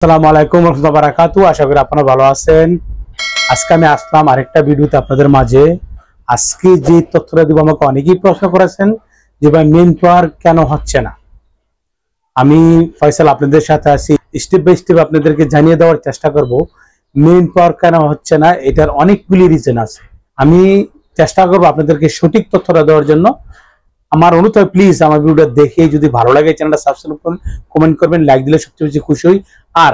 আসসালামু আলাইকুম ওয়া রাহমাতুল্লাহি ওয়া বারাকাতুহু। আশা করি আপনারা ভালো আছেন। আজকে আমি আসলাম আরেকটা ভিডিওতে আপনাদের মাঝে। আজকে যে তথ্যটা দিব, আমাকে অনেকেই প্রশ্ন করেছেন যে ভাই মেইন পাওয়ার কেন হচ্ছে না। আমি ফয়সাল আপনাদের সাথে আছি, স্টেপ বাই স্টেপ আপনাদেরকে জানিয়ে দেওয়ার চেষ্টা করব মেইন পাওয়ার কেন হচ্ছে না। এটার অনেকগুলি রিজন আছে। আমি চেষ্টা করব আপনাদেরকে সঠিক তথ্যটা দেওয়ার জন্য। আমার অনুরোধ, প্লিজ আমার ভিডিওটা দেখে যদি ভালো লাগে চ্যানেলটা সাবস্ক্রাইব করুন, কমেন্ট করবেন, লাইক দিলে সবচেয়ে বেশি খুশি হই। আর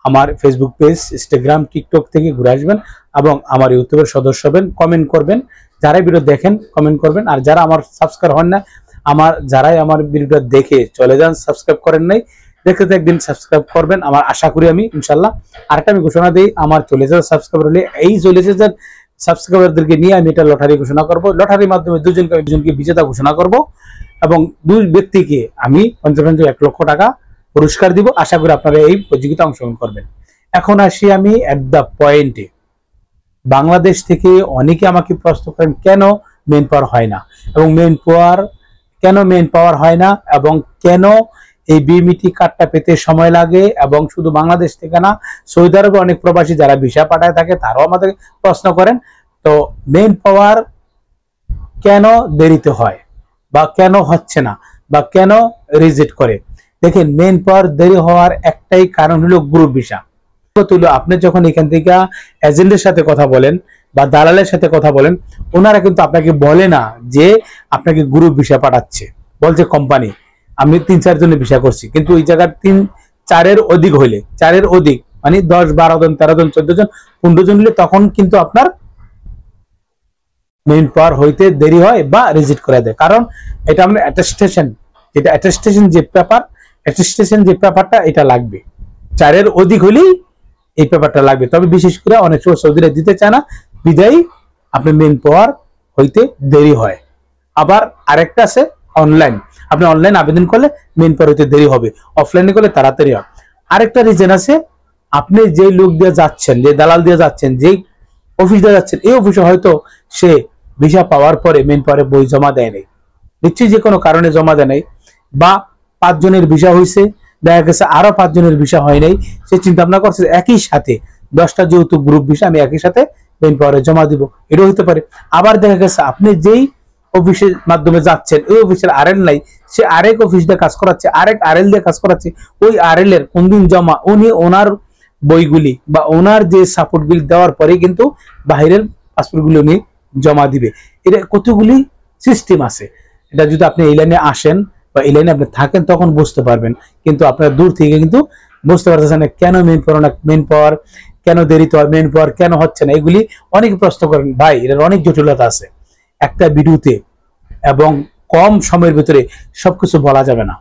আমার ফেসবুক পেজ, ইনস্টাগ্রাম, টিকটক থেকে ঘুরে আসবেন এবং আমার ইউটিউবের সদস্য হবেন, কমেন্ট করবেন। যারাই ভিডিও দেখেন কমেন্ট করবেন। আর যারা আমার সাবস্ক্রাইব হন না, যারাই আমার ভিডিওটা দেখে চলে যান, সাবস্ক্রাইব করেন নাই, দেখতে একদিন সাবস্ক্রাইব করবেন আমার আশা করি আমি, ইনশাল্লাহ। আরেকটা আমি ঘোষণা দিই, আমার চলে যাওয়ার সাবস্ক্রাইবার হলে এই চলে যাওয়ার সাবস্ক্রাইবারদেরকে নিয়ে আমি এটা লটারি ঘোষণা করব। লটারির মাধ্যমে দুজনকে বিজেতা ঘোষণা করব এবং দুই ব্যক্তিকে আমি 1 লক্ষ টাকা পুরস্কার দিব। আশা করি আপনারা এই প্রতিযোগিতা অংশগ্রহণ করবেন। এখন আসি আমি এট দ্য পয়েন্টে। বাংলাদেশ থেকে অনেকে আমাকে প্রশ্ন করেন কেন মেইন পাওয়ার হয় না, এবং মেইন পাওয়ার হয় না এবং কেন এই বিএমইটি কার্ডটা পেতে সময় লাগে। এবং শুধু বাংলাদেশ থেকে না, সৌদি আরবে অনেক প্রবাসী যারা ভিসা পাঠায় থাকে তারাও আমাদের প্রশ্ন করেন। তো মেইন পাওয়ার কেন দেরিতে হয় বা কেন হচ্ছে না বা কেন রিজেক্ট করে, দেখেন মেইন পাওয়ার দেরি হওয়ার একটাই কারণ হলো গ্রুপ ভিসা। আপনি যখন এখান থেকে এজেন্টের সাথে কথা বলেন বা দালালের সাথে কথা বলেন, ওনারা কিন্তু আপনাকে বলে না যে আপনাকে গ্রুপ ভিসা পাঠাচ্ছে, বলছে কোম্পানি আমি 3-4 জনের ভিসা করছি। কিন্তু ওই জায়গার 3-4-এর অধিক হইলে, 4-এর অধিক মানে 10-12 জন, 13 জন, 14 জন, 15 জন হলে তখন কিন্তু আপনার মেইন পাওয়ার হইতে দেরি হয় বা রিজেক্ট করে দেয়। কারণ এটা আমরা অ্যাটেস্টেশন, যেটা অ্যাটেস্টেশন যে পেপারটা এটা লাগবে। 4-এর অধিক হলেই এই পেপারটা লাগবে। তবে বিশেষ করে অনেক সময় সৌদিরা দিতে চায় না, বিদায়ী আপনি মেইন পাওয়ার হইতে দেরি হয়। আবার আরেকটা আছে অনলাইন। আপনি অনলাইন আবেদন করলে মেইন পাওয়ার হইতে দেরি হবে, অফলাইনে করলে তাড়াতাড়ি হয়। আরেকটা রিজন আছে, আপনি যে লোক দিয়ে যাচ্ছেন, যে দালাল দিয়ে যাচ্ছেন, যে অফিস দিয়ে যাচ্ছেন, এই অফিসে হয়তো সে ভিসা পাওয়ার পরে মেইন পাওয়ারে বই জমা দেয় নাই, নিশ্চয়ই যে কোনো কারণে জমা দেয় নাই, বা 5 জনের ভিসা হয়েছে, দেখা গেছে আরো 5 জনের ভিসা হয় নাই। সে চিন্তা ভাবনা করছে একই সাথে 10টা যেহেতু গ্রুপ ভিসা, আমি একই সাথে মেইন পাওয়ারে জমা দিব, এটা হতে পারে। আবার দেখা গেছে আপনি যেই অফিসের মাধ্যমে যাচ্ছেন, ওই অফিসের আরএল নাই, সে আরেক অফিস দিয়ে কাজ করাচ্ছে, আরেক আরএল দিয়ে কাজ করাচ্ছে। ওই আরএল এর কোন দিন জমা, উনি ওনার বইগুলি বা ওনার যে সাপোর্ট গুলি দেওয়ার পরে কিন্তু বাহিরের পাসপোর্ট গুলি উনি জমা দিবে। এটা কতগুলি সিস্টেম আছে। এটা যদি আপনি এই লাইনে আসেন বা এই লাইনে আপনি থাকেন তখন বুঝতে পারবেন। কিন্তু আপনার দূর থেকে কিন্তু বুঝতে পারতেছেন না কেন মেইন পাওয়ার কেন দেরিতে হয়, মেইন পাওয়ার কেন হচ্ছে না। এগুলি অনেক প্রশ্ন করেন। ভাই এটার অনেক জটিলতা আছে, একটা ভিডিওতে এবং কম সময়ের ভিতরে সবকিছু বলা যাবে না।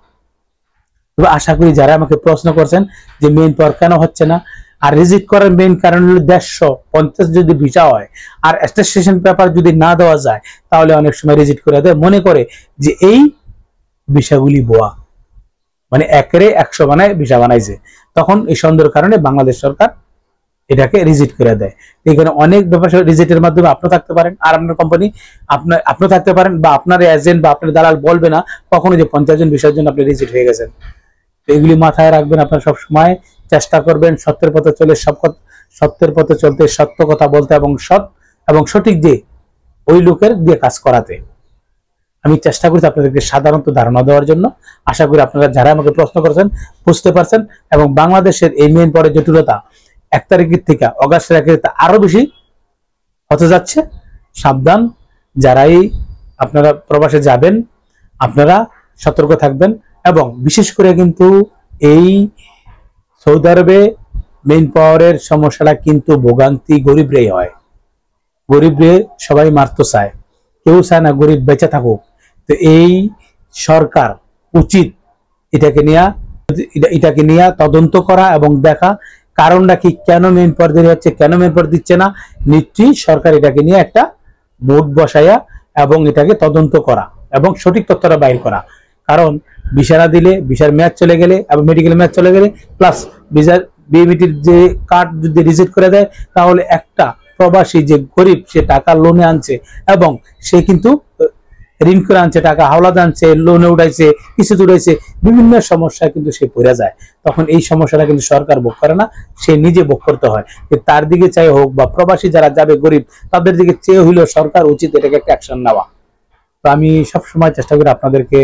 তবে আশা করি যারা আমাকে প্রশ্ন করছেন যে মেইন পাওয়ার কেন হচ্ছে না, আর রিজেক্ট করার মেইন কারণ হলো 150 যদি ভিসা হয় আর অ্যাটেস্টেশন পেপার যদি না দেওয়া যায়, তাহলে অনেক সময় রিজেক্ট করে দেয়, মনে করে যে এই ভিসাগুলি বোয়া, মানে 100 বানায় ভিসা বানাইছে। তখন এই সন্দেহের কারণে বাংলাদেশ সরকার এটাকে রিজেক্ট করে দেয়। এখানে অনেক ব্যাপার রিজেক্টের মাধ্যমে আপনি থাকতে পারেন, আর আপনার কোম্পানি আপনি থাকতে পারেন, বা আপনার এজেন্ট বা আপনার দালাল বলবে না কখনো যে 50 জন ভিসার জন্য আপনি রিজেক্ট হয়ে গেছেন। এগুলি মাথায় রাখবেন। আপনার সব সময় চেষ্টা করবেন সত্যের পথে চলে, সত্যের পথে চলতে, সত্য কথা বলতে এবং সঠিক যে ওই লোকের দিয়ে কাজ করাতে। আমি চেষ্টা করছি আপনাদেরকে সাধারণত ধারণা দেওয়ার জন্য। আশা করি আপনারা যারা আমাকে প্রশ্ন করেছেন বুঝতে পারছেন। এবং বাংলাদেশের এই মেইন পাওয়ারের জটিলতা 1 তারিখের থেকে অগাস্টের 1 তারিখে আরো বেশি হতে যাচ্ছে। সাবধান, যারাই আপনারা প্রবাসে যাবেন আপনারা সতর্ক থাকবেন। এবং বিশেষ করে কিন্তু এই সৌদি আরবে মেইন পাওয়ারের সমস্যাটা কিন্তু ভোগান্তি গরিবরাই হয়। গরিবরে সবাই মারতে চায়, কেউ চায় না গরিব বেঁচে থাকুক। তো এই সরকার উচিত এটাকে নিয়ে তদন্ত করা এবং দেখা কারণটা কি, কেন মেইন পাওয়ার দেরি হচ্ছে, কেন মেইন পাওয়ার দিচ্ছে না। নিশ্চয়ই সরকার এটাকে নিয়ে একটা বোর্ড বসাইয়া এবং এটাকে তদন্ত করা এবং সঠিক তথ্যটা বাইর করা। কারণ ভিসা না দিলে, ভিসার মেয়াদ চলে গেলে এবং মেডিকেল মেয়াদ চলে গেলে, প্লাস ভিসার বিএমইটির যে কার্ড যদি রিজেক্ট করে দেয়, তাহলে একটা প্রবাসী যে গরিব, সে টাকা লোনে আনছে এবং সে কিন্তু ঋণ করে আনছে, টাকা হাওলাত আনছে, লোনে উঠাইছে, কিছু উঠাইছে, বিভিন্ন সমস্যায় কিন্তু সে পড়ে যায়। তখন এই সমস্যাটা কিন্তু সরকার ভোগ করে না, সে নিজে ভোগ করতে হয়। যে তার দিকে চাই হোক বা প্রবাসী যারা যাবে গরিব, তাদের দিকে চেয়ে হইলেও সরকার উচিত এটাকে একটা অ্যাকশন নেওয়া। তো আমি সবসময় চেষ্টা করি আপনাদেরকে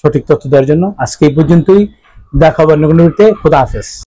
সঠিক তথ্য দেওয়ার জন্য। আজকে এই পর্যন্তই, দেখা হবে অন্য কোনো ভিডিওতে। খোদা হাফেজ।